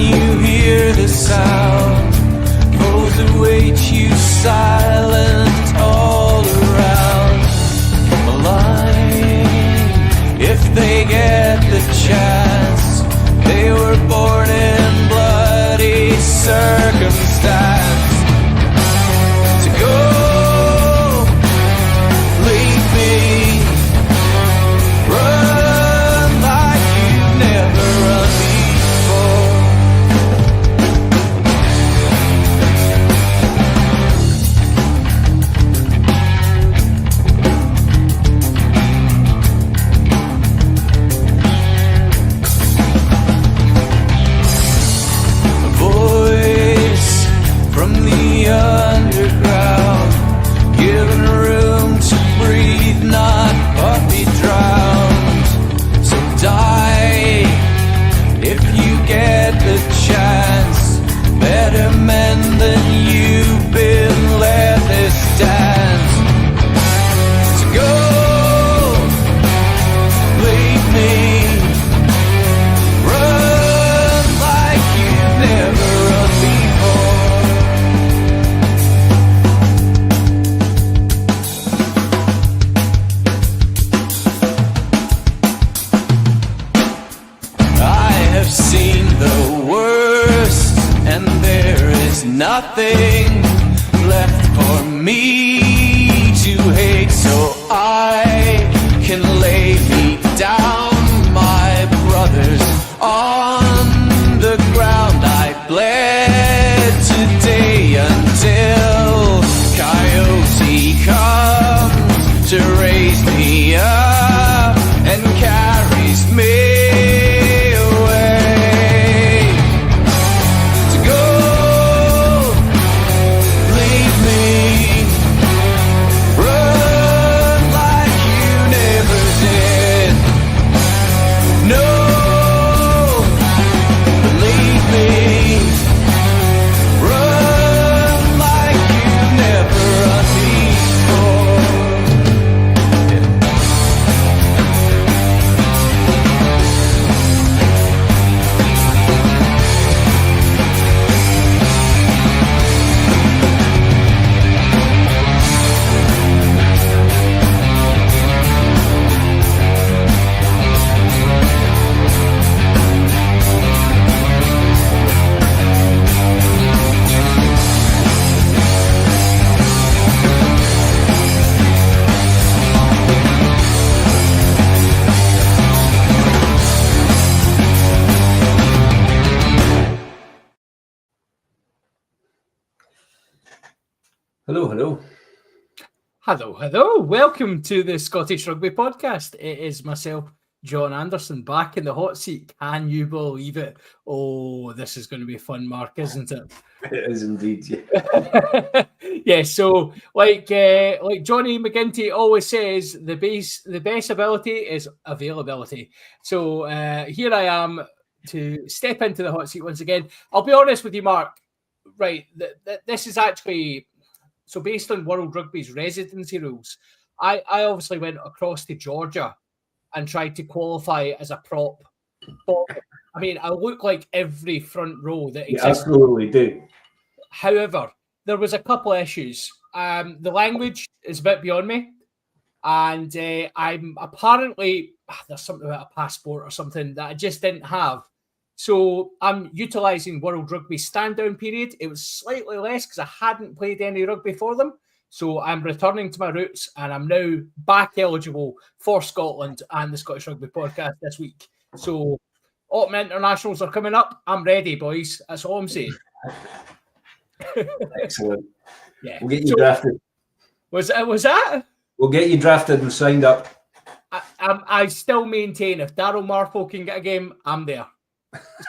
you hear the sound, those await you silent all around the line. If they get the chance, they were born in bloody circumstance. To go, leave me, run like you've never run before. A voice from the underground, given room to breathe, not but be drowned. So die if you get the chance. Better men than you've been, let this dance. So go, leave me, run like you've never run before. I have seen the worst, and there is nothing left for me to hate, so I can lay me down, my brothers, on the ground. I bled today until Coyote comes to raise me up and carries me away. To go, leave me, run like you never did. No, believe me, run like you never run before. Hello, hello. Hello, hello. Welcome to the Scottish Rugby Podcast. It is myself, John Anderson, back in the hot seat. Can you believe it? Oh, this is going to be fun, Mark, isn't it? It is indeed, yeah. Yeah, so like Johnny McGinty always says, the best ability is availability. So here I am to step into the hot seat once again. I'll be honest with you, Mark. Right, this is actually... So based on World Rugby's residency rules, I obviously went across to Georgia and tried to qualify as a prop. I mean, I look like every front row that You exists. absolutely do. However, there was a couple of issues. The language is a bit beyond me. And I'm apparently... there's something about a passport or something that I just didn't have. So I'm utilising World Rugby's stand-down period. It was slightly less because I hadn't played any rugby for them. So I'm returning to my roots and I'm now back eligible for Scotland and the Scottish Rugby Podcast this week. So Autumn Internationals are coming up. I'm ready, boys. That's all I'm saying. Excellent. Yeah. We'll get you drafted. Was that? We'll get you drafted and signed up. I still maintain if Daryl Marple can get a game, I'm there.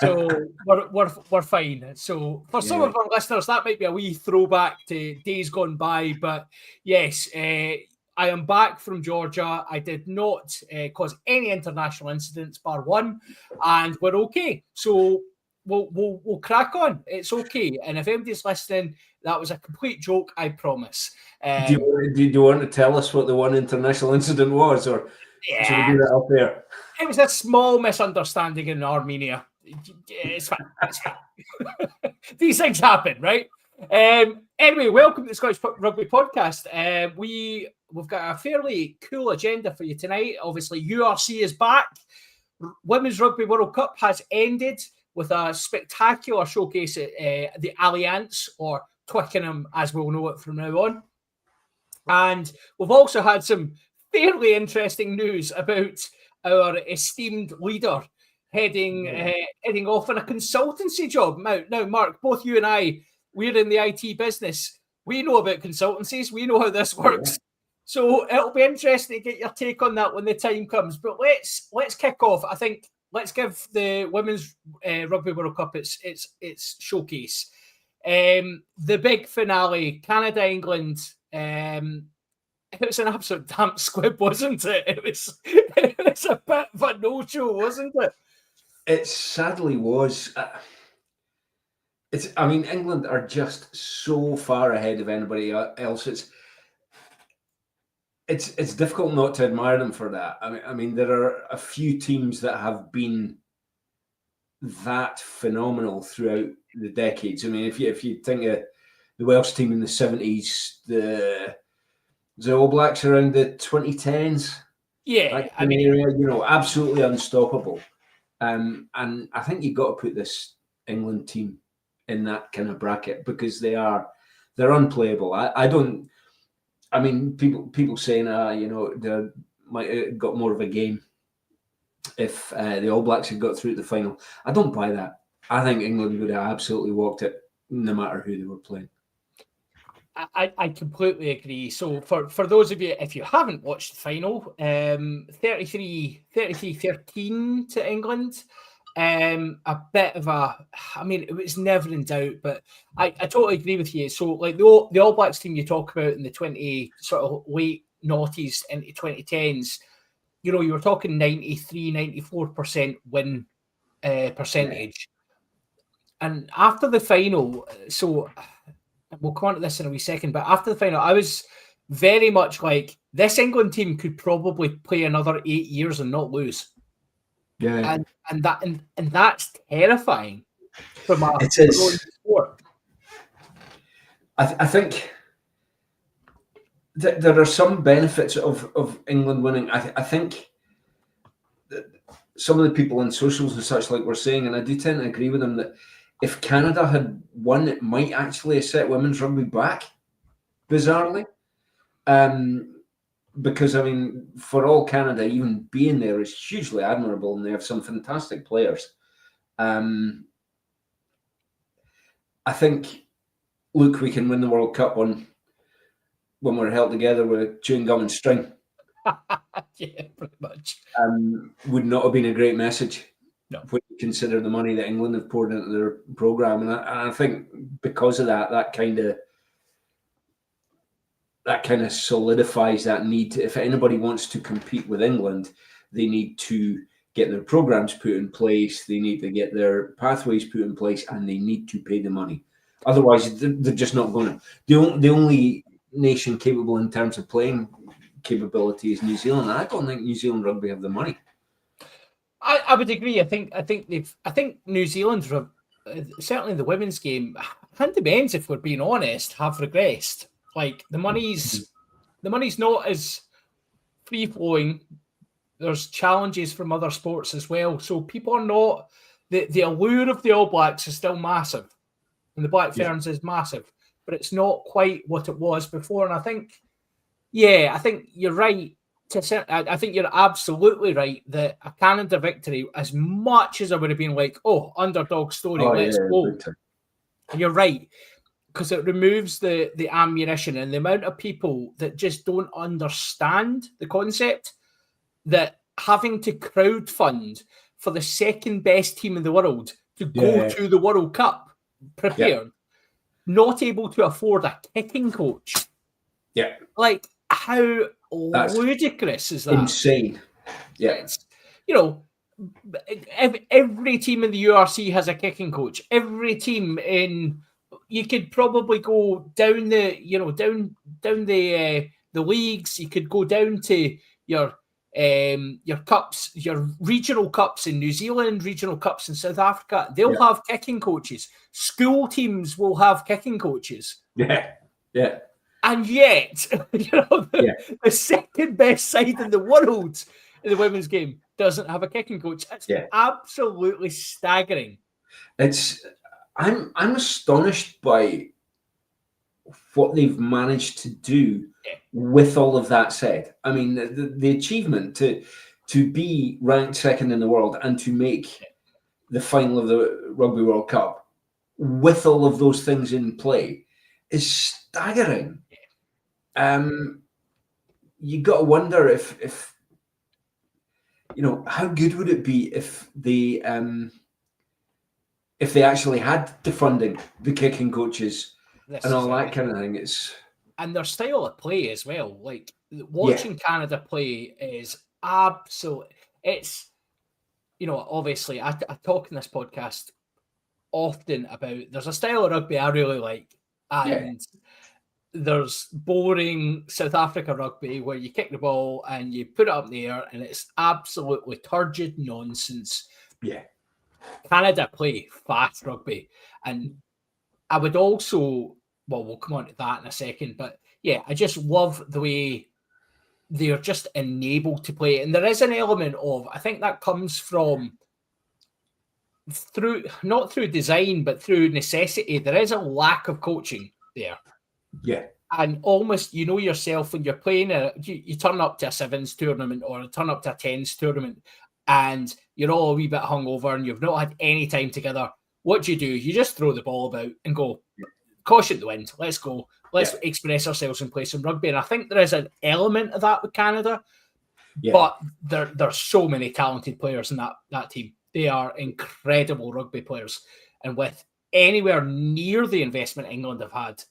So we're fine. So for some of our listeners, that might be a wee throwback to days gone by. But yes, I am back from Georgia. I did not cause any international incidents, bar one, and we're okay. So we'll crack on. It's okay. And if anybody's listening, that was a complete joke, I promise. Do you want to tell us what the one international incident was, or should we do that up there? It was a small misunderstanding in Armenia. It's fine. It's fine. These things happen, right? Anyway, welcome to the Scottish Rugby Podcast. We've got a fairly cool agenda for you tonight. Obviously, URC is back. Women's Rugby World Cup has ended with a spectacular showcase at the Allianz, or Twickenham as we'll know it from now on. And we've also had some fairly interesting news about our esteemed leader heading off on a consultancy job. Now, Mark, both you and I, we're in the IT business. We know about consultancies. We know how this works. So it'll be interesting to get your take on that when the time comes. But let's kick off. I think let's give the Women's Rugby World Cup its showcase. The big finale, Canada, England. It was an absolute damp squib, wasn't it? It was a bit of a no-show, wasn't it? It sadly was. I mean, England are just so far ahead of anybody else. It's difficult not to admire them for that. I mean, there are a few teams that have been that phenomenal throughout the decades. I mean, if you think of the Welsh team in the 70s, the All Blacks around the 2010s, I mean, area, absolutely unstoppable. And I think you've got to put this England team in that kind of bracket because they're unplayable. I mean, people saying, they might have got more of a game if the All Blacks had got through to the final. I don't buy that. I think England would have absolutely walked it no matter who they were playing. I completely agree. So for those of you, if you haven't watched the final, 33-13 to England. A bit of it was never in doubt, but I totally agree with you. So like the All Blacks team you talk about in the 20 sort of late noughties into 2010s, you were talking 93-94% win percentage. And after the final, so we'll come on to this in a wee second, but after the final, I was very much like, this England team could probably play another 8 years and not lose. Yeah, and that's terrifying from a sport. I think that there are some benefits of England winning. I think that some of the people on socials and such like were saying, and I do tend to agree with them, that if Canada had won, it might actually have set women's rugby back, bizarrely. Because, I mean, for all Canada, even being there is hugely admirable, and they have some fantastic players. I think, look, we can win the World Cup when we're held together with chewing gum and string. Yeah, pretty much. Would not have been a great message. No. When you consider the money that England have poured into their programme. And I think because of that kind of solidifies that need to, if anybody wants to compete with England, they need to get their programs put in place, they need to get their pathways put in place, and they need to pay the money. Otherwise, they're just not going to. The only nation capable in terms of playing capability is New Zealand. I don't think New Zealand rugby have the money. I would agree. I think New Zealand, certainly in the women's game, and the men's, if we're being honest, have regressed. Like the money's not as free flowing. There's challenges from other sports as well. So people are not, the allure of the All Blacks is still massive, and the Black Ferns is massive, but it's not quite what it was before. And I think you're right. I think you're absolutely right that a Canada victory, as much as I would have been like, underdog story, let's go. And you're right, because it removes the ammunition and the amount of people that just don't understand the concept that having to crowdfund for the second best team in the world to go to the World Cup prepared, not able to afford a kicking coach. Yeah. Like, how ludicrous is that? Insane. Yeah. It's, every team in the URC has a kicking coach. Every team you could probably go down the leagues. You could go down to your your cups, your regional cups in New Zealand, regional cups in South Africa, they'll have kicking coaches. School teams will have kicking coaches. Yeah. And yet, the second best side in the world in the women's game doesn't have a kicking coach. It's absolutely staggering. I'm astonished by what they've managed to do with all of that said. I mean, the achievement to be ranked second in the world and to make the final of the Rugby World Cup with all of those things in play is staggering. You got to wonder if how good would it be if they actually had the funding, the kicking coaches, and all that kind of thing. And their style of play as well. Like watching Canada play is absolute. It's obviously I talk in this podcast often about there's a style of rugby I really like, and there's boring South Africa rugby where you kick the ball and you put it up in the air and it's absolutely turgid nonsense. Yeah. Canada play fast rugby. And I would also, we'll come on to that in a second, but I just love the way they're just enabled to play. And there is an element of, I think that comes from not through design, but through necessity. There is a lack of coaching there. Yeah. And almost, yourself when you're playing, you turn up to a sevens tournament or turn up to a tens tournament and you're all a wee bit hungover and you've not had any time together. What do? You just throw the ball about and go, caution the wind, let's go. Let's express ourselves and play some rugby. And I think there is an element of that with Canada, but there's so many talented players in that team. They are incredible rugby players. And with anywhere near the investment England have had,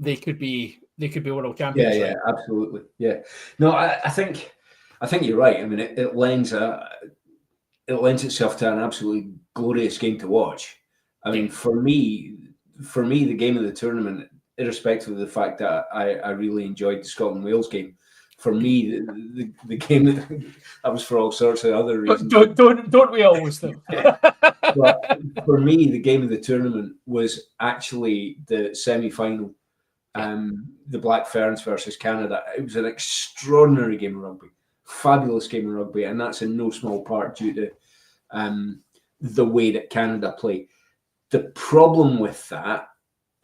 they could be world champions. Yeah, absolutely. Yeah. No, I think you're right. I mean, it lends itself to an absolutely glorious game to watch. I mean, for me, the game of the tournament, irrespective of the fact that I really enjoyed the Scotland-Wales game, for me, the game that was for all sorts of other reasons. Don't we always though? But for me, the game of the tournament was actually the semi-final. The Black Ferns versus Canada. It was an extraordinary game of rugby, fabulous game of rugby, and that's in no small part due to the way that Canada play. The problem with that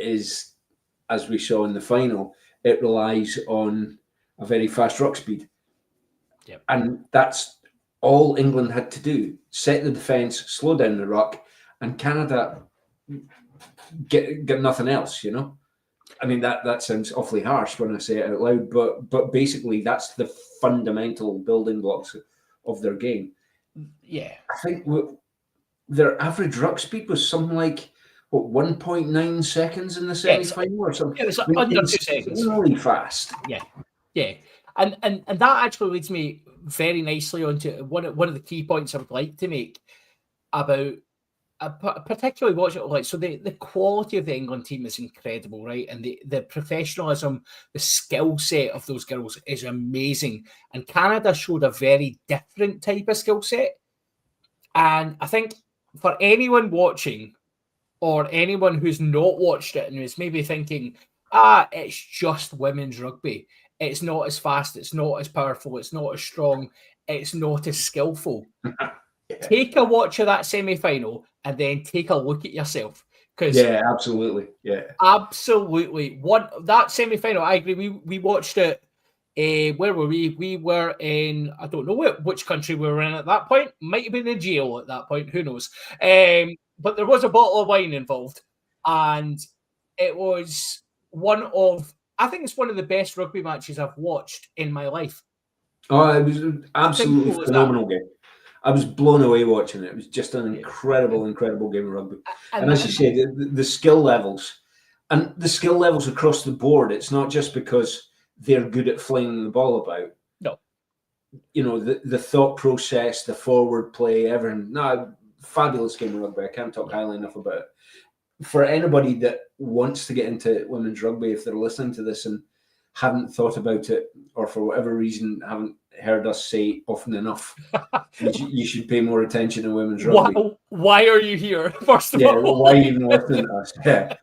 is, as we saw in the final, it relies on a very fast ruck speed. Yep. And that's all England had to do. Set the defence, slow down the ruck, and Canada get nothing else, I mean, that sounds awfully harsh when I say it out loud, but basically that's the fundamental building blocks of their game. Yeah. I think their average ruck speed was something like 1.9 seconds in the semi-final or something. It was under 2 seconds. Really fast. Yeah. And that actually leads me very nicely onto one of the key points I would like to make about particularly watching it. So the quality of the England team is incredible, right? And the professionalism, the skill set of those girls is amazing. And Canada showed a very different type of skill set. And I think for anyone watching or anyone who's not watched it and who's maybe thinking, it's just women's rugby. It's not as fast, it's not as powerful, it's not as strong, it's not as skillful. Take a watch of that semi-final and then take a look at yourself. Absolutely. Yeah. Absolutely. That semi-final, I agree. We watched it. Where were we? We were in, I don't know which country we were in at that point. Might have been in jail at that point. Who knows? But there was a bottle of wine involved. And it was I think it's one of the best rugby matches I've watched in my life. Oh, it was an absolutely phenomenal game. I was blown away watching it. It was just an incredible game of rugby. And as you say, the skill levels, and the skill levels across the board, it's not just because they're good at flinging the ball about. No. The thought process, the forward play, everything. No, fabulous game of rugby. I can't talk highly enough about it. For anybody that wants to get into women's rugby, if they're listening to this and haven't thought about it, or for whatever reason haven't heard us say often enough. You should pay more attention to women's rugby. Why are you here? First of Yeah, all, why even listening to us? Yeah.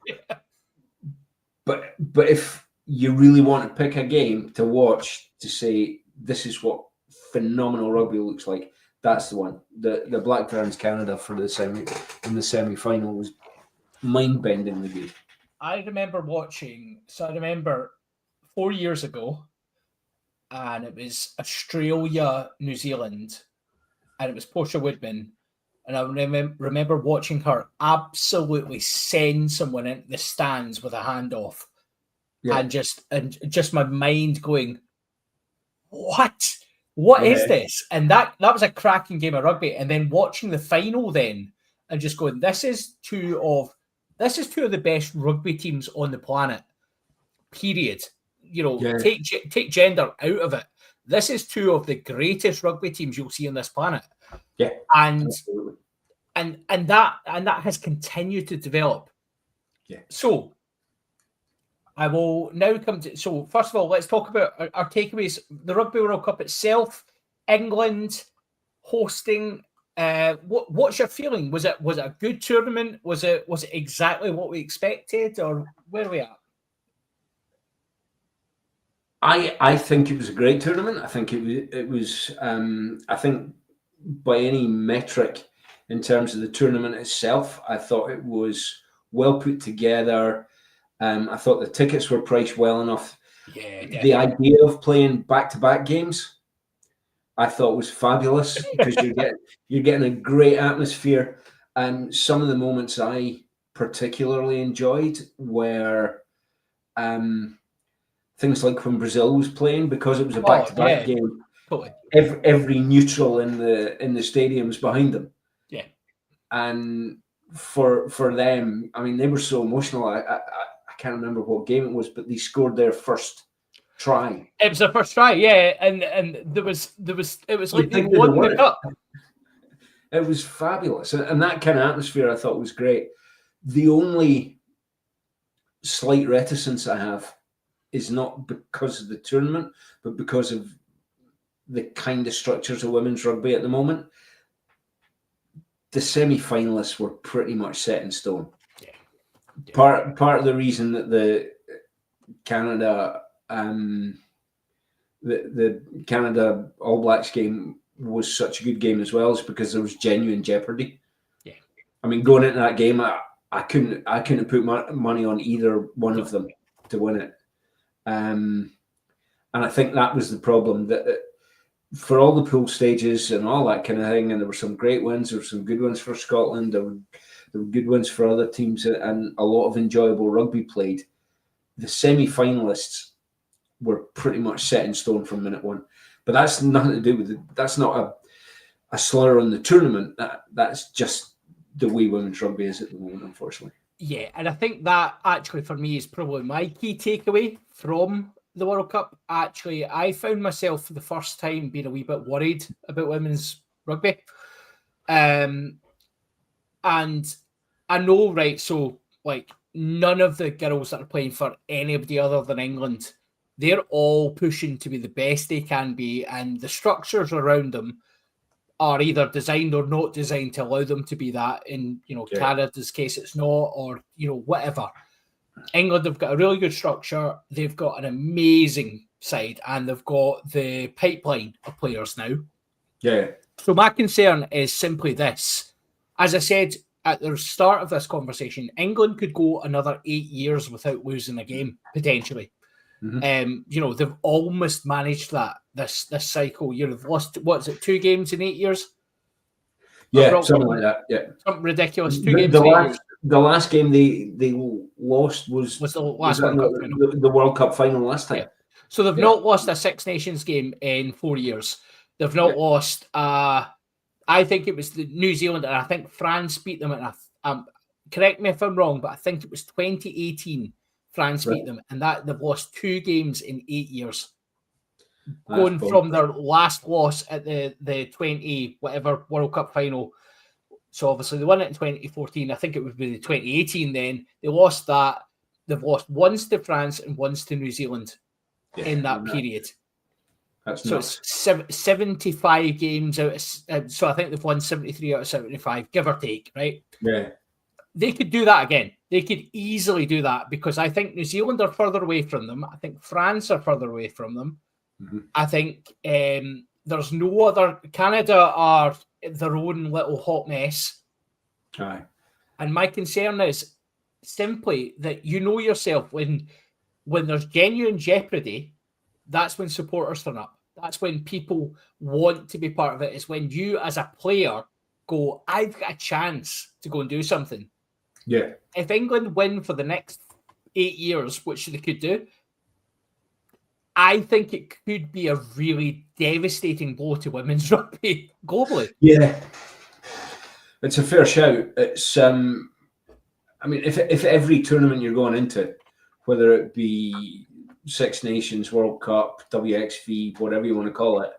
But if you really want to pick a game to watch to say this is what phenomenal rugby looks like, that's the one. The Black Ferns Canada for the semi-final was mind-bendingly good. I remember watching. So I remember 4 years ago, and it was Australia, New Zealand, and it was Portia Woodman. And I remember watching her absolutely send someone into the stands with a handoff, and just my mind going, "What? What is this?" And that was a cracking game of rugby. And then watching the final, then, and just going, "This is two of the best rugby teams on the planet." Period. Take gender out of it. This is two of the greatest rugby teams you'll see on this planet. Yeah, and absolutely. and that has continued to develop. Yeah. So I will now come to. So first of all, let's talk about our takeaways. The Rugby World Cup itself, England hosting. What's your feeling? Was it a good tournament? Was it exactly what we expected, or where are we at? I think it was a great tournament. I think it was. I think by any metric, in terms of the tournament itself, I thought it was well put together. I thought the tickets were priced well enough. Yeah, definitely. The idea of playing back-to-back games, I thought was fabulous because you're getting a great atmosphere. And some of the moments I particularly enjoyed were things like when Brazil was playing, because it was a back-to-back game. Totally. Every neutral in the stadium was behind them. Yeah, and for them, I mean, they were so emotional. I can't remember what game it was, but they scored their first try. It was their first try, yeah, and it was like they won the cup. It was fabulous, and that kind of atmosphere I thought was great. The only slight reticence I have is not because of the tournament, but because of the kind of structures of women's rugby at the moment. The semi-finalists were pretty much set in stone. Yeah. Part of the reason that the Canada the Canada All Blacks game was such a good game as well is because there was genuine jeopardy. Yeah. I mean, going into that game, I couldn't put money on either one of them to win it. And I think that was the problem, that for all the pool stages and all that kind of thing, and there were some great wins, there were some good ones for Scotland, there were good ones for other teams, and a lot of enjoyable rugby played. The semi-finalists were pretty much set in stone from minute one. But that's nothing to do with it. That's not a slur on the tournament. That's just the way women's rugby is at the moment, unfortunately. Yeah, and I think that actually for me is probably my key takeaway from the World Cup. Actually, I found myself for the first time being a wee bit worried about women's rugby. And I know, right, so like none of the girls that are playing for anybody other than England, they're all pushing to be the best they can be, and the structures around them are either designed or not designed to allow them to be that. In Canada's case, it's not, or whatever. England have got a really good structure. They've got an amazing side, and they've got the pipeline of players now. Yeah. So my concern is simply this. As I said at the start of this conversation, England could go another 8 years without losing a game, potentially. Mm-hmm. They've almost managed that this cycle. They've lost, 2 games in 8 years? Yeah, something like that. Yeah, something ridiculous. 2 games in 8 years. The last game they lost was the last World Cup final. The World Cup final last time. Yeah. So they've not lost a Six Nations game in 4 years. They've not lost. I think it was the New Zealand, and I think France beat them. And correct me if I'm wrong, but I think it was 2018. France beat them, and that they've lost 2 games in 8 years. Going from their last loss at the 20 whatever World Cup final. So obviously they won it in 2014. I think it would be the 2018 then. They lost that. They've lost once to France and once to New Zealand in that period. That's So nuts. it's 75 games out of, so I think they've won 73 out of 75, give or take, right? Yeah. They could do that again. They could easily do that because I think New Zealand are further away from them. I think France are further away from them. Mhm. I think there's no other. Canada are their own little hot mess. Aye. And my concern is simply that you know yourself when there's genuine jeopardy, that's when supporters turn up. That's when people want to be part of it. It's when you as a player go, I've got a chance to go and do something. Yeah. If England win for the next 8 years, which they could do, I think it could be a really devastating blow to women's rugby globally. Yeah. It's a fair shout. It's I mean, if every tournament you're going into, whether it be Six Nations, World Cup, WXV, whatever you want to call it,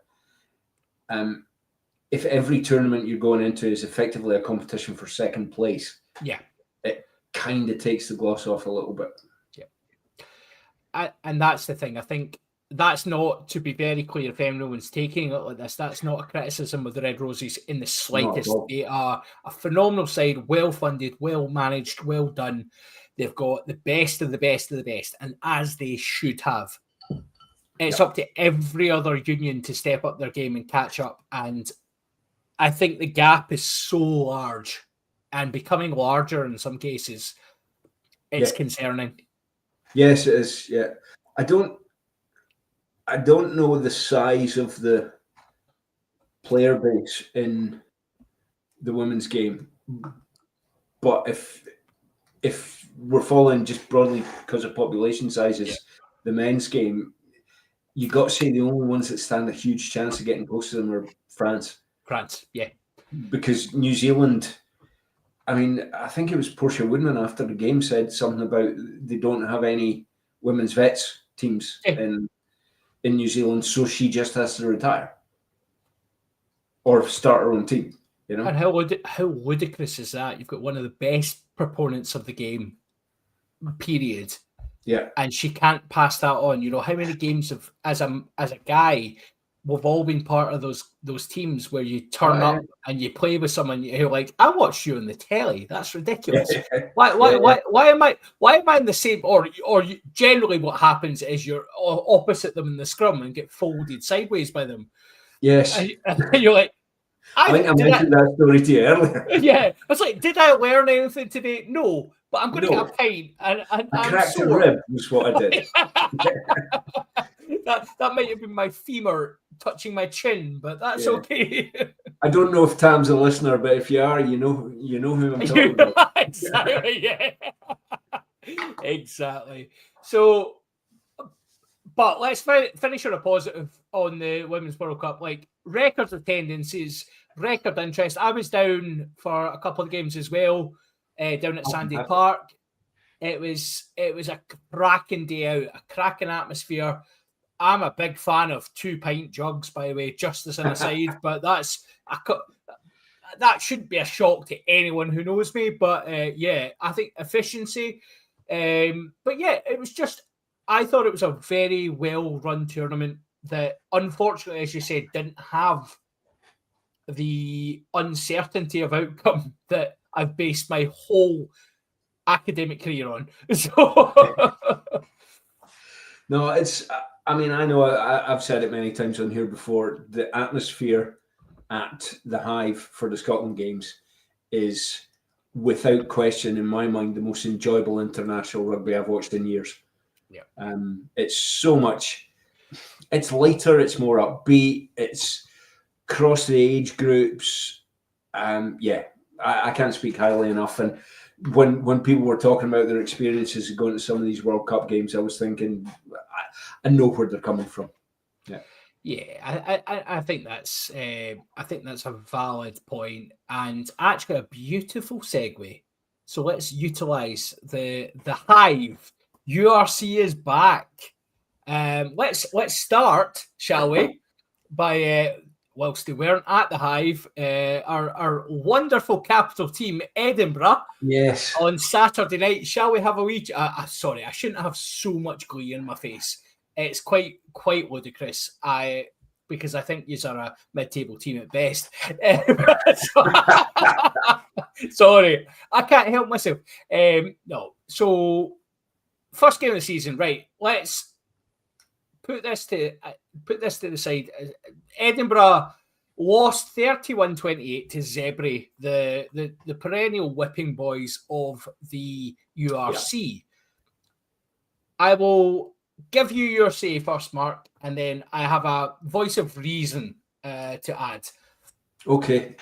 if every tournament you're going into is effectively a competition for second place, Yeah. it kind of takes the gloss off a little bit. And that's the thing. I think that's not, to be very clear, if anyone's taking it like this, that's not a criticism of the Red Roses in the slightest. all. They are a phenomenal side, well funded, well managed, well done. They've got the best of the best of the best, and as they should have. It's up to every other union to step up their game and catch up. And I think the gap is so large and becoming larger in some cases. It's concerning. Yes, it is. Yeah, I don't know the size of the player base in the women's game, but if we're following just broadly because of population sizes, the men's game, you got to say the only ones that stand a huge chance of getting close to them are France. France, yeah. Because New Zealand, I mean, I think it was Portia Woodman after the game said something about they don't have any women's vets teams in New Zealand, so she just has to retire or start her own team. You know, and how ludicrous is that? You've got one of the best proponents of the game, period. Yeah, and she can't pass that on. You know, how many games of as a guy, we've all been part of those teams where you turn up and you play with someone you're like, I watched you on the telly. That's ridiculous. Why am I in the same or you, generally what happens is you're opposite them in the scrum and get folded sideways by them. Yes. And you're like, I think I mentioned that story to you earlier. Yeah. I was like, did I learn anything today? No. But I'm going to get a pint and I cracked a rib was what I did. that might have been my femur touching my chin, but that's okay. I don't know if Tam's a listener, but if you are, you know who I'm talking about. Exactly, yeah. Exactly. So, but let's finish on a positive on the Women's World Cup. Like, record attendances, record interest. I was down for a couple of games as well, down at Sandy Park. It was a cracking day out, a cracking atmosphere. I'm a big fan of 2 pint jugs, by the way, just as an aside, but that shouldn't be a shock to anyone who knows me. But yeah, I think efficiency. But yeah, it was just, I thought it was a very well run tournament that, unfortunately, as you said, didn't have the uncertainty of outcome that I've based my whole academic career on. So no, it's. I mean, I know I've said it many times on here before. The atmosphere at the Hive for the Scotland Games is, without question, in my mind, the most enjoyable international rugby I've watched in years. Yeah, it's so much. It's lighter. It's more upbeat. It's across the age groups. Yeah, I can't speak highly enough. And when people were talking about their experiences of going to some of these World Cup games, I was thinking, I know where they're coming from. Yeah, I think that's a valid point, and actually a beautiful segue. So let's utilize the Hive. URC is back. Let's start, shall we, by whilst they weren't at the Hive, our wonderful capital team, Edinburgh. Yes. On Saturday night, shall we have a wee? Sorry, I shouldn't have so much glee in my face. it's quite ludicrous. Because I think you are a mid-table team at best. Sorry, I can't help myself. No, so first game of the season, right? Let's put this to the side. Edinburgh lost 31-28 to Zebre, the perennial whipping boys of the URC. Yeah. I will give you your say first, Mark, and then I have a voice of reason to add. Okay.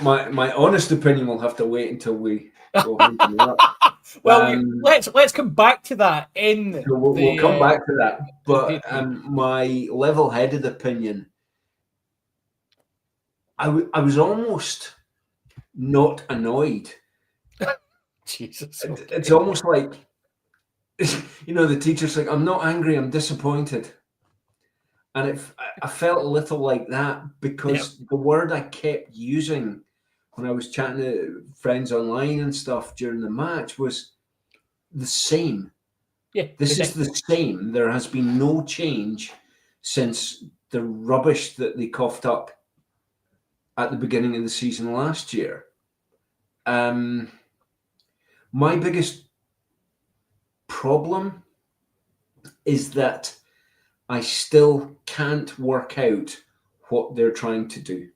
My honest opinion will have to wait until we go up. Well, let's come back to that we'll come back to that. But my level-headed opinion, I was almost not annoyed. Jesus, okay. It's almost like, the teacher's like, I'm not angry, I'm disappointed. And I felt a little like that because the word I kept using when I was chatting to friends online and stuff during the match was the same. Yeah, this is the same. There has been no change since the rubbish that they coughed up at the beginning of the season last year. My biggest problem is that I still can't work out what they're trying to do.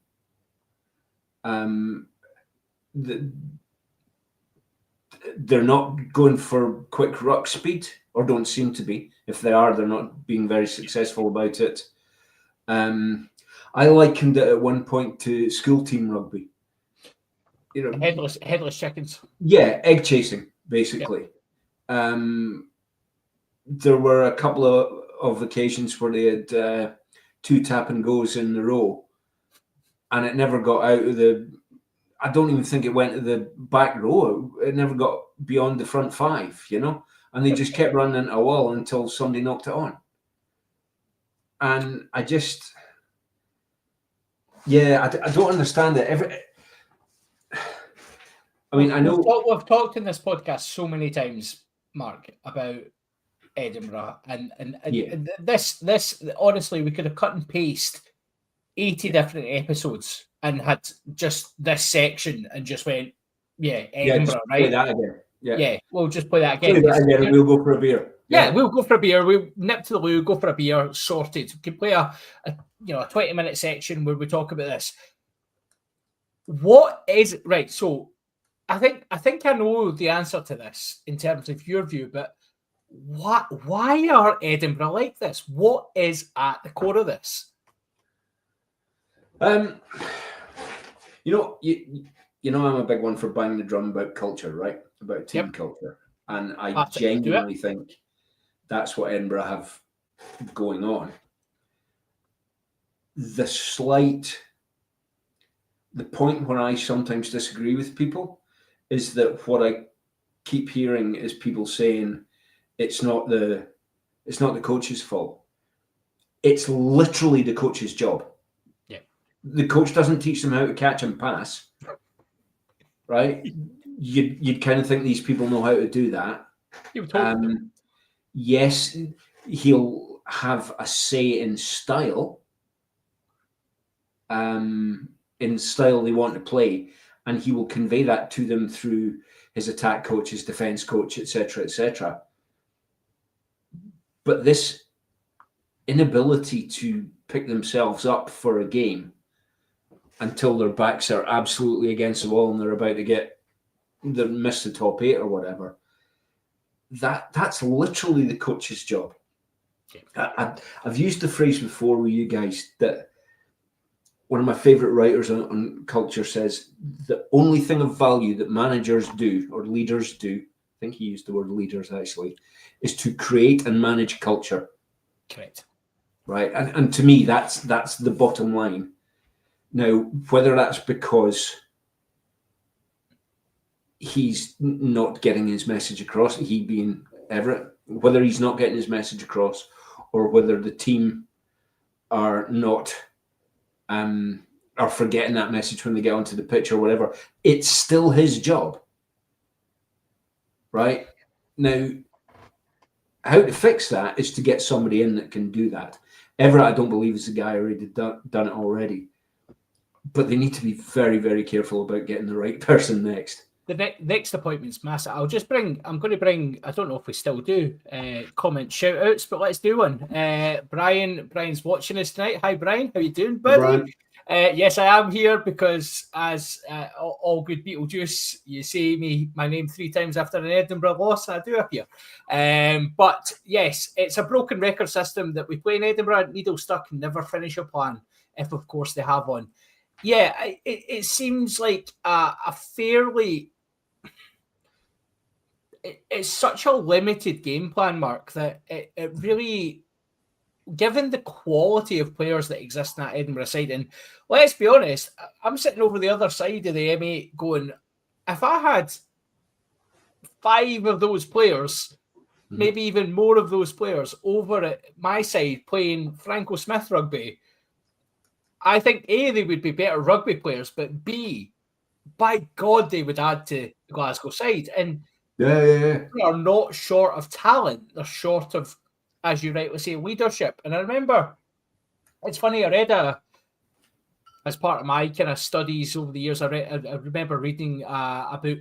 They're not going for quick ruck speed, or don't seem to be. If they are, they're not being very successful about it. I likened it at one point to school team rugby. Headless chickens. Yeah, egg chasing, basically. Yep. There were a couple of occasions where they had 2 tap and goes in a row, and it never got out of I don't even think it went to the back row. It never got beyond the front 5, and they just kept running into a wall until somebody knocked it on. And I just, I don't understand it. I know we've talked in this podcast so many times, Mark, about Edinburgh, and this honestly, we could have cut and paste 80 different episodes and had just this section and just went, Edinburgh, right? Play that again. Yeah, we'll just play that again. Play that again and we'll go for a beer. Yeah, we'll go for a beer. We'll nip to the loo, go for a beer, sorted. We can play a 20-minute section where we talk about this. What is right? So I think I know the answer to this in terms of your view, but why are Edinburgh like this? What is at the core of this? I'm a big one for banging the drum about culture, right? About team culture. And I genuinely think that's what Edinburgh have going on. The point where I sometimes disagree with people is that what I keep hearing is people saying it's not the coach's fault. It's literally the coach's job. Yeah. The coach doesn't teach them how to catch and pass, right? You'd kind of think these people know how to do that. Yes, he'll have a say in style, in style they want to play, and he will convey that to them through his attack coach, his defense coach, etc., etc. But this inability to pick themselves up for a game until their backs are absolutely against the wall and they're about to miss the top 8 or whatever, that's literally the coach's job. I've used the phrase before with you guys that one of my favorite writers on culture says the only thing of value that managers do or leaders do, I think he used the word leaders actually, is to create and manage culture. Correct. Right. And to me, that's the bottom line. Now, whether that's because he's not getting his message across, he being Everett, whether he's not getting his message across or whether the team are not are forgetting that message when they get onto the pitch or whatever, it's still his job. Right? Now, how to fix that is to get somebody in that can do that. Everett, I don't believe, is the guy already done it already. But they need to be very, very careful about getting the right person next. The next appointment's massive. I'm going to bring, I don't know if we still do, comment shout outs, but let's do one. Brian's watching us tonight. Hi, Brian. How you doing, buddy? Brian. Yes, I am here because, as all good Beetlejuice, you say my name 3 times after an Edinburgh loss, and I do appear. But yes, it's a broken record system that we play in Edinburgh, needle stuck, and never finish a plan, if of course they have one. Yeah, it seems like a fairly... It's such a limited game plan, Mark, that it really... Given the quality of players that exist in that Edinburgh side, and let's be honest, I'm sitting over the other side of the M8 going, if I had 5 of those players, maybe even more of those players over at my side playing Franco Smith rugby, I think A, they would be better rugby players, but B, by God, they would add to the Glasgow side. And Yeah. they are not short of talent, they're short of, as you rightly say, leadership. And I remember, it's funny, I read as part of my kind of studies over the years, I remember reading a book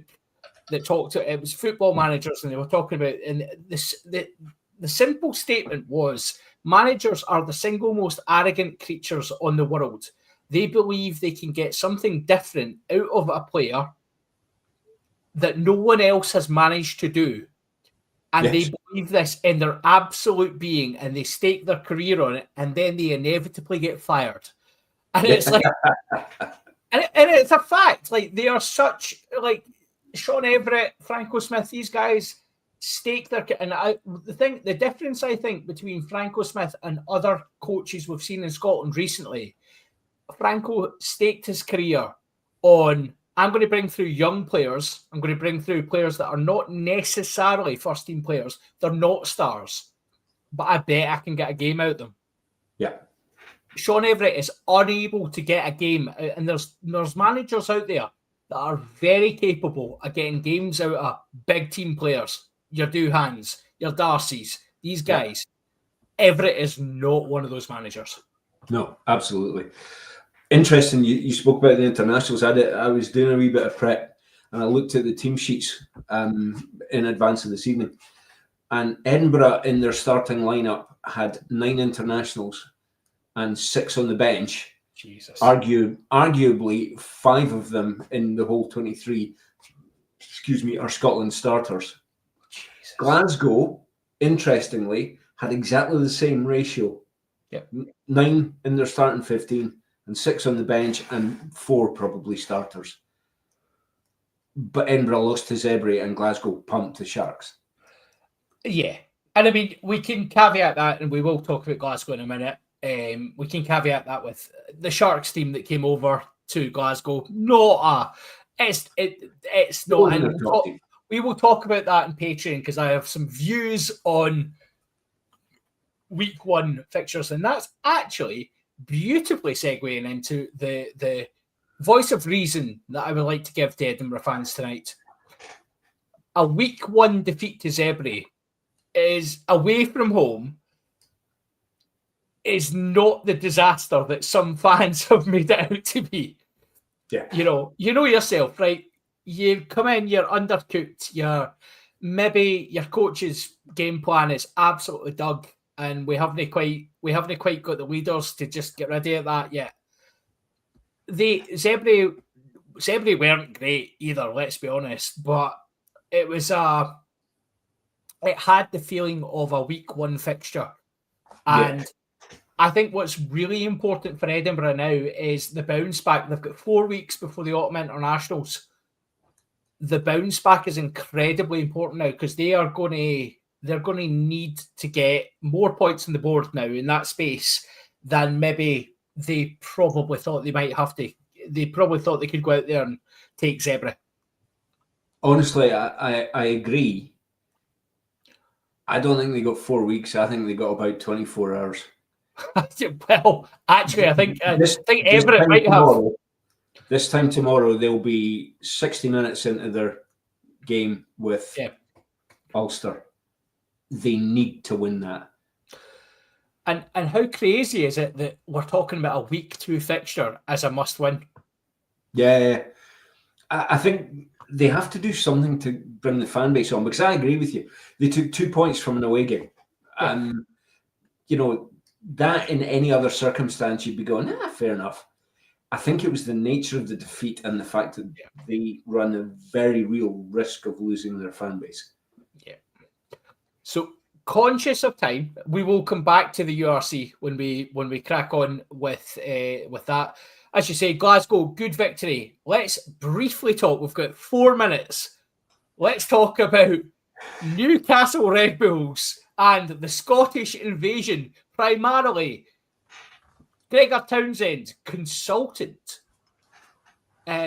that talked to, it was football managers, and they were talking about, and the simple statement was, managers are the single most arrogant creatures on the world. They believe they can get something different out of a player that no one else has managed to do. And they believe this in their absolute being, and they stake their career on it, and then they inevitably get fired. And it's like, and it's a fact. Like, they are such, like, Sean Everett, Franco Smith, these guys stake their, and the difference I think between Franco Smith and other coaches we've seen in Scotland recently, Franco staked his career on, I'm going to bring through young players. I'm going to bring through players that are not necessarily first-team players. They're not stars. But I bet I can get a game out of them. Yeah. Sean Everett is unable to get a game. And there's managers out there that are very capable of getting games out of big team players. Your Duhans, your Darcys, these guys. Yeah. Everett is not one of those managers. No, absolutely. Interesting, you spoke about the internationals. I was doing a wee bit of prep, and I looked at the team sheets in advance of this evening. And Edinburgh, in their starting lineup, had 9 internationals and 6 on the bench. Jesus. Arguably, 5 of them in the whole 23, are Scotland starters. Jesus. Glasgow, interestingly, had exactly the same ratio. Yep. 9 in their starting 15. And 6 on the bench, and 4 probably starters. But Edinburgh lost to Zebre, and Glasgow pumped the Sharks. Yeah. And I mean, we can caveat that, and we will talk about Glasgow in a minute. We can caveat that with the Sharks team that came over to Glasgow. It's not. And we will talk about that in Patreon, because I have some views on week 1 fixtures, and that's actually beautifully segueing into the voice of reason that I would like to give to Edinburgh fans tonight. A week 1 defeat to Zebre is away from home, is not the disaster that some fans have made it out to be. Yeah. You know yourself, right? You come in, you're undercooked, maybe your coach's game plan is absolutely dug, and we haven't quite got the leaders to just get ready at that yet. Zebre weren't great either, let's be honest, but it had the feeling of a week 1 fixture. And I think what's really important for Edinburgh now is the bounce back. They've got 4 weeks before the autumn internationals. The bounce back is incredibly important now, because they're going to need to get more points on the board now in that space than maybe they probably thought they might have to. They probably thought they could go out there and take Zebre. Honestly, I agree. I don't think they got 4 weeks. I think they got about 24 hours. Well, actually, I think Everett might have. This time tomorrow, they'll be 60 minutes into their game with Ulster. they need to win that. And how crazy is it that we're talking about a week 2 fixture as a must-win? Yeah, I think they have to do something to bring the fan base on, because I agree with you. They took 2 points from an away game. Yeah. You know, that in any other circumstance, you'd be going, fair enough. I think it was the nature of the defeat and the fact that they run a very real risk of losing their fan base. Yeah. So, conscious of time, we will come back to the URC when we crack on with that. As you say, Glasgow, good victory. Let's briefly talk. We've got 4 minutes. Let's talk about Newcastle Red Bulls and the Scottish invasion. Primarily, Gregor Townsend, consultant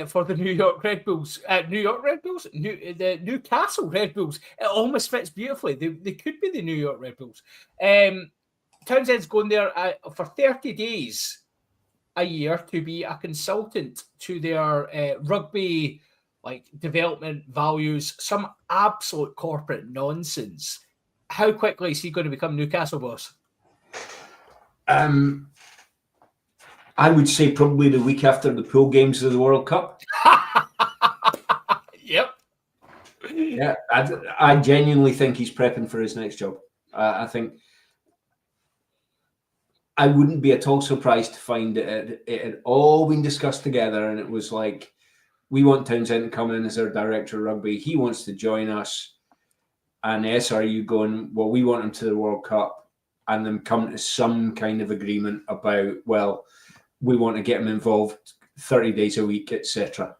for the New York Red Bulls. The Newcastle Red Bulls. It almost fits beautifully. They could be the New York Red Bulls. Townsend's going there for 30 days a year to be a consultant to their rugby development values, some absolute corporate nonsense. How quickly is he going to become Newcastle boss? I would say probably the week after the pool games of the World Cup. Yep. Yeah, I genuinely think he's prepping for his next job. I think I wouldn't be at all surprised to find it had all been discussed together, and it was like, we want Townsend to come in as our director of rugby. He wants to join us, and SRU going, well, we want him to the World Cup, and them come to some kind of agreement about, well, we want to get him involved 30 days a week, etc.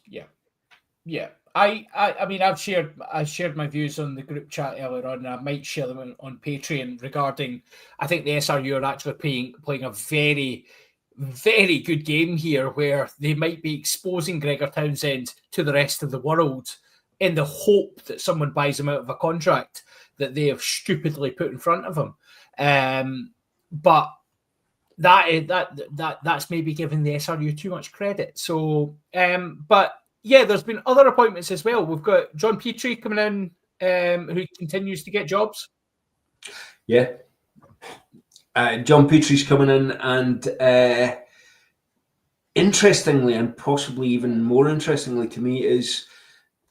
Yeah. I mean, I shared my views on the group chat earlier on, and I might share them on Patreon regarding. I think the SRU are actually playing a very, very good game here, where they might be exposing Gregor Townsend to the rest of the world in the hope that someone buys him out of a contract that they have stupidly put in front of him. But that's maybe giving the SRU too much credit. So, but yeah, there's been other appointments as well. We've got John Petrie coming in, who continues to get jobs. Yeah. John Petrie's coming in, and interestingly, and possibly even more interestingly to me, is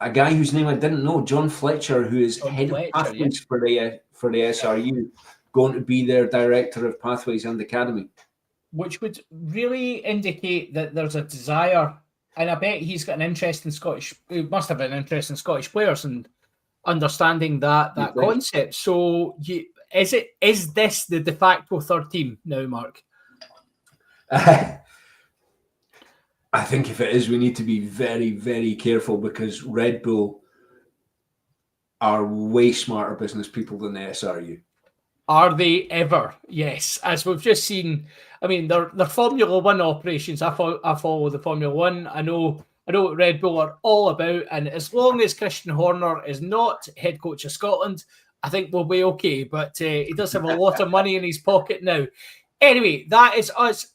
a guy whose name I didn't know, John Fletcher, who is head of pathways for the SRU, going to be their director of pathways and academy. Which would really indicate that there's a desire, and I bet he's got an interest in he must have an interest in Scottish players and understanding that concept. So is this the de facto third team now, Mark? I think if it is, we need to be very, very careful, because Red Bull are way smarter business people than the SRU. Are they ever? Yes, as we've just seen. I mean, they're Formula One operations. I follow the Formula One. I know what Red Bull are all about, and as long as Christian Horner is not head coach of Scotland, I think we'll be okay. But he does have a lot of money in his pocket now. Anyway, that is us.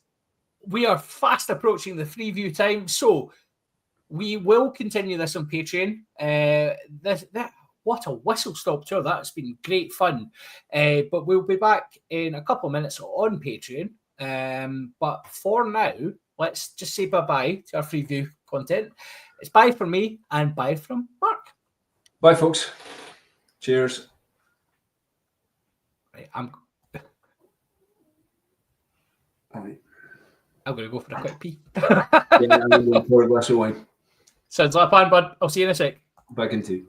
We are fast approaching the Freeview time, so we will continue this on Patreon. What a whistle-stop tour. That's been great fun. But we'll be back in a couple of minutes on Patreon. But for now, let's just say bye-bye to our Freeview content. It's bye from me and bye from Mark. Bye, folks. Cheers. Right, I'm All right. going to go for a quick pee. Yeah, I'm going to pour a glass of wine. Sounds like a plan, bud. I'll see you in a sec. Back in 2.